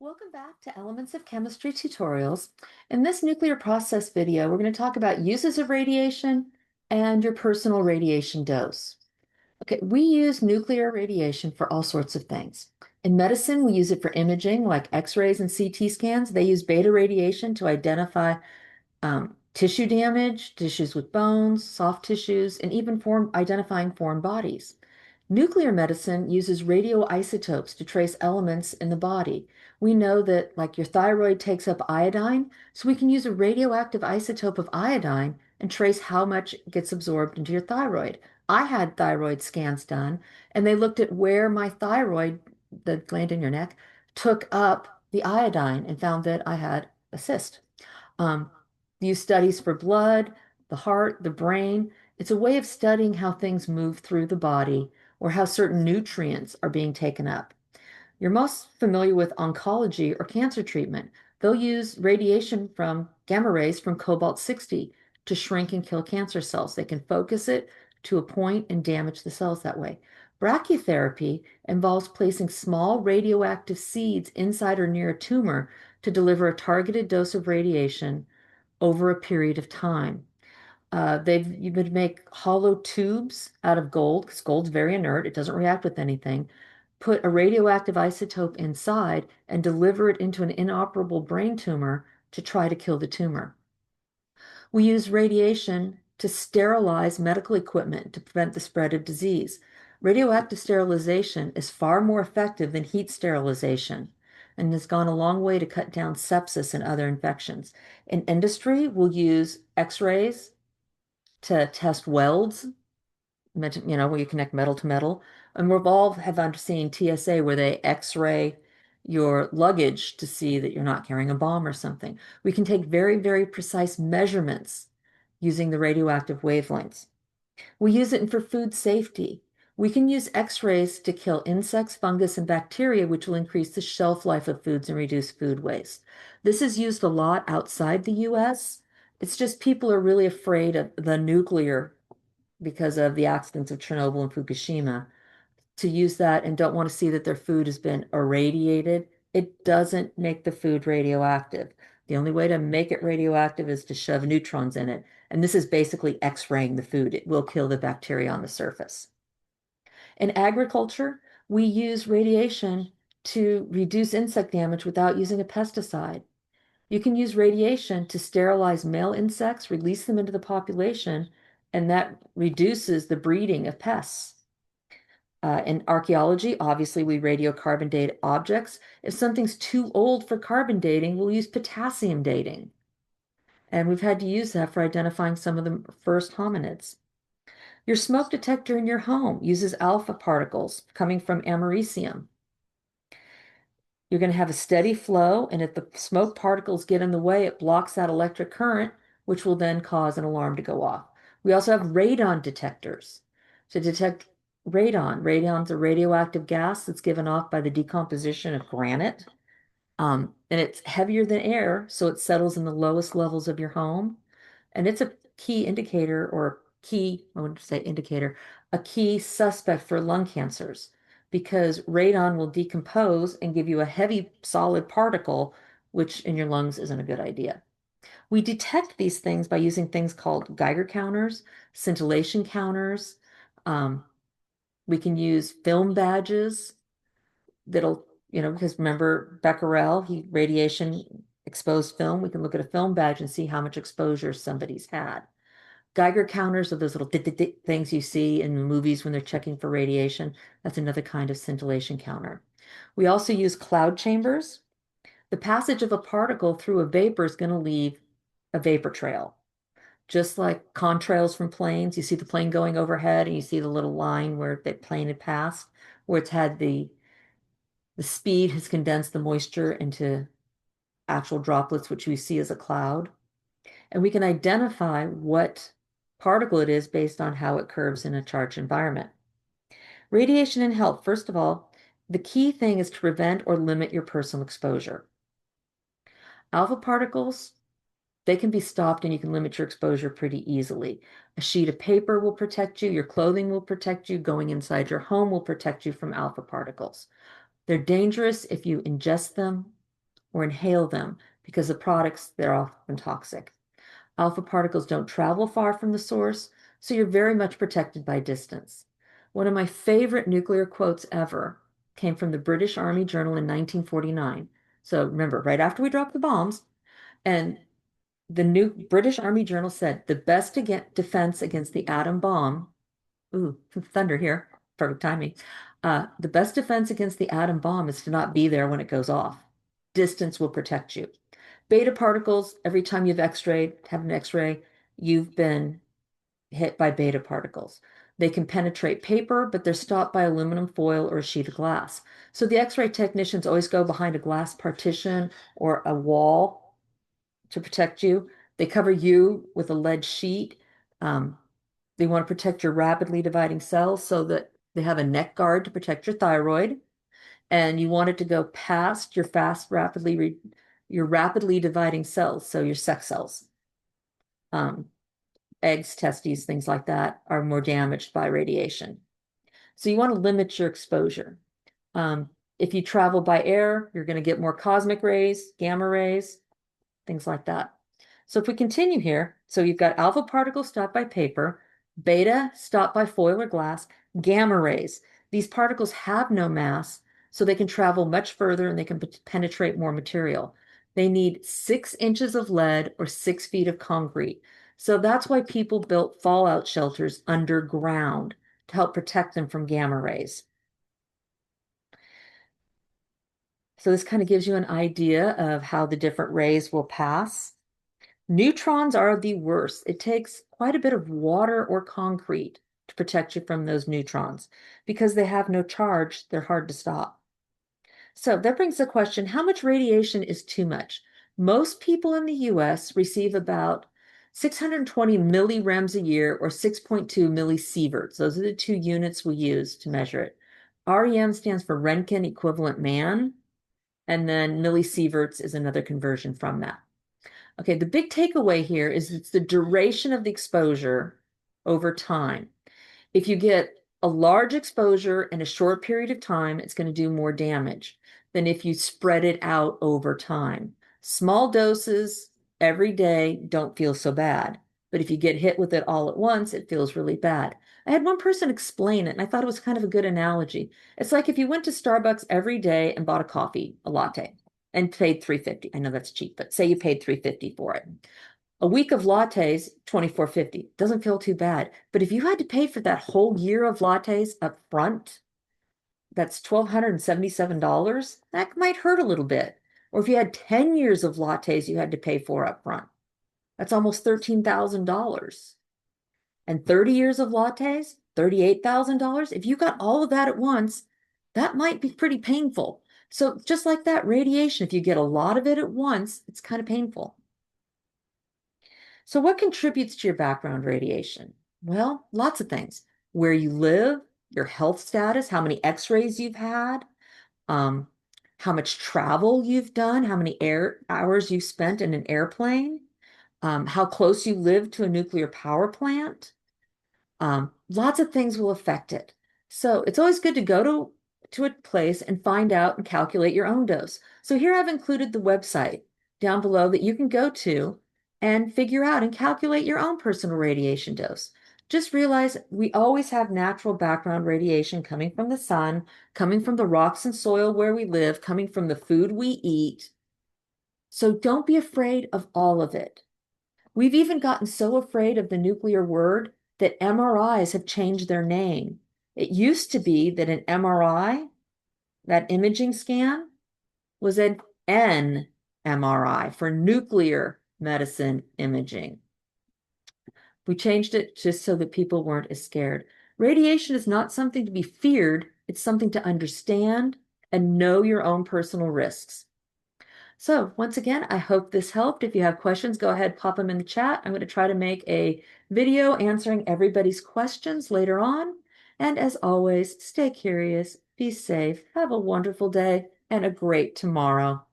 Welcome back to Elements of Chemistry tutorials. In this nuclear process video, we're going to talk about uses of radiation and your personal radiation dose. Okay, we use nuclear radiation for all sorts of things. In medicine, we use it for imaging like X-rays and CT scans. They use beta radiation to identify tissue damage, tissues with bones, soft tissues, and even identifying foreign bodies. Nuclear medicine uses radioisotopes to trace elements in the body. We know that, like, your thyroid takes up iodine, so we can use a radioactive isotope of iodine and trace how much gets absorbed into your thyroid. I had thyroid scans done, and they looked at where my thyroid, the gland in your neck, took up the iodine and found that I had a cyst. Um, use studies for blood, the heart, the brain. It's a way of studying how things move through the body or how certain nutrients are being taken up. You're most familiar with oncology or cancer treatment. They'll use radiation from gamma rays from cobalt 60 to shrink and kill cancer cells. They can focus it to a point and damage the cells that way. Brachytherapy involves placing small radioactive seeds inside or near a tumor to deliver a targeted dose of radiation over a period of time. You would make hollow tubes out of gold because gold's very inert. It doesn't react with anything. Put a radioactive isotope inside and deliver it into an inoperable brain tumor to try to kill the tumor. We use radiation to sterilize medical equipment to prevent the spread of disease. Radioactive sterilization is far more effective than heat sterilization and has gone a long way to cut down sepsis and other infections. In industry, we'll use X-rays to test welds, where you connect metal to metal. And we've all have seen TSA where they X-ray your luggage to see that you're not carrying a bomb or something. We can take very, very precise measurements using the radioactive wavelengths. We use it for food safety. We can use X-rays to kill insects, fungus, and bacteria, which will increase the shelf life of foods and reduce food waste. This is used a lot outside the US. It's just people are really afraid of the nuclear because of the accidents of Chernobyl and Fukushima to use that and don't want to see that their food has been irradiated. It doesn't make the food radioactive. The only way to make it radioactive is to shove neutrons in it. And this is basically X-raying the food. It will kill the bacteria on the surface. In agriculture, we use radiation to reduce insect damage without using a pesticide. You can use radiation to sterilize male insects, release them into the population, and that reduces the breeding of pests. In archaeology, obviously, we radiocarbon date objects. If something's too old for carbon dating, we'll use potassium dating. And we've had to use that for identifying some of the first hominids. Your smoke detector in your home uses alpha particles coming from americium. You're going to have a steady flow, and if the smoke particles get in the way, it blocks that electric current, which will then cause an alarm to go off. We also have radon detectors to detect radon. Radon's a radioactive gas that's given off by the decomposition of granite. And it's heavier than air, so it settles in the lowest levels of your home. And it's a key indicator or key, I wouldn't say indicator, a key suspect for lung cancers because radon will decompose and give you a heavy solid particle, which in your lungs isn't a good idea. We detect these things by using things called Geiger counters, scintillation counters. Um, we can use film badges that'll, because remember Becquerel, he radiation exposed film. We can look at a film badge and see how much exposure somebody's had. Geiger counters are those little things you see in the movies when they're checking for radiation. That's another kind of scintillation counter. We also use cloud chambers. The passage of a particle through a vapor is going to leave a vapor trail. Just like contrails from planes, you see the plane going overhead and you see the little line where the plane had passed, where it's had the speed has condensed the moisture into actual droplets, which we see as a cloud. And we can identify what particle it is based on how it curves in a charged environment. Radiation in health, first of all, the key thing is to prevent or limit your personal exposure. Alpha particles, they can be stopped and you can limit your exposure pretty easily. A sheet of paper will protect you, your clothing will protect you, going inside your home will protect you from alpha particles. They're dangerous if you ingest them or inhale them because the products, they're often toxic. Alpha particles don't travel far from the source, so you're very much protected by distance. One of my favorite nuclear quotes ever came from the British Army Journal in 1949. So remember, right after we dropped the bombs, and the new British Army Journal said the best defense against the atom bomb, ooh, thunder here, perfect timing. The best defense against the atom bomb is to not be there when it goes off. Distance will protect you. Beta particles, every time you've x-rayed, have an x-ray, you've been hit by beta particles. They can penetrate paper, but they're stopped by aluminum foil or a sheet of glass. So the x-ray technicians always go behind a glass partition or a wall to protect you. They cover you with a lead sheet. They want to protect your rapidly dividing cells so that they have a neck guard to protect your thyroid. And you want it to go past your your rapidly dividing cells, so your sex cells. Eggs, testes, things like that are more damaged by radiation. So you want to limit your exposure. If you travel by air, you're going to get more cosmic rays, gamma rays, things like that. So if we continue here, so you've got alpha particles stopped by paper, beta stopped by foil or glass, gamma rays. These particles have no mass, so they can travel much further and they can penetrate more material. They need 6 inches of lead or 6 feet of concrete. So that's why people built fallout shelters underground to help protect them from gamma rays. So this kind of gives you an idea of how the different rays will pass. Neutrons are the worst. It takes quite a bit of water or concrete to protect you from those neutrons. Because they have no charge, they're hard to stop. So that brings the question, how much radiation is too much? Most people in the US receive about 620 millirems a year or 6.2 millisieverts. Those are the 2 units we use to measure it. REM stands for Roentgen equivalent man, and then millisieverts is another conversion from that. Okay, the big takeaway here is it's the duration of the exposure over time. If you get a large exposure in a short period of time, it's going to do more damage than if you spread it out over time. Small doses every day don't feel so bad, but if you get hit with it all at once, it feels really bad. I had one person explain it, and I thought it was kind of a good analogy. It's like if you went to Starbucks every day and bought a coffee, a latte, and paid $3.50. I know that's cheap, but say you paid $3.50 for it. A week of lattes, $24.50. Doesn't feel too bad. But if you had to pay for that whole year of lattes up front, that's $1,277. That might hurt a little bit. Or if you had 10 years of lattes you had to pay for up front, that's almost $13,000. And 30 years of lattes, $38,000. If you got all of that at once, that might be pretty painful. So just like that, radiation, if you get a lot of it at once, it's kind of painful. So what contributes to your background radiation? Well, lots of things. Where you live, your health status, how many x-rays you've had, how much travel you've done, how many hours you've spent in an airplane, how close you live to a nuclear power plant. Lots of things will affect it. So it's always good to go to a place and find out and calculate your own dose. So here I've included the website down below that you can go to and figure out and calculate your own personal radiation dose. Just realize we always have natural background radiation coming from the sun, coming from the rocks and soil where we live, coming from the food we eat. So don't be afraid of all of it. We've even gotten so afraid of the nuclear word that MRIs have changed their name. It used to be that an MRI, that imaging scan, was an NMRI for nuclear medicine imaging. We changed it just so that people weren't as scared. Radiation is not something to be feared. It's something to understand and know your own personal risks. So once again, I hope this helped. If you have questions, go ahead, pop them in the chat. I'm going to try to make a video answering everybody's questions later on. And as always, stay curious, be safe, have a wonderful day, and a great tomorrow.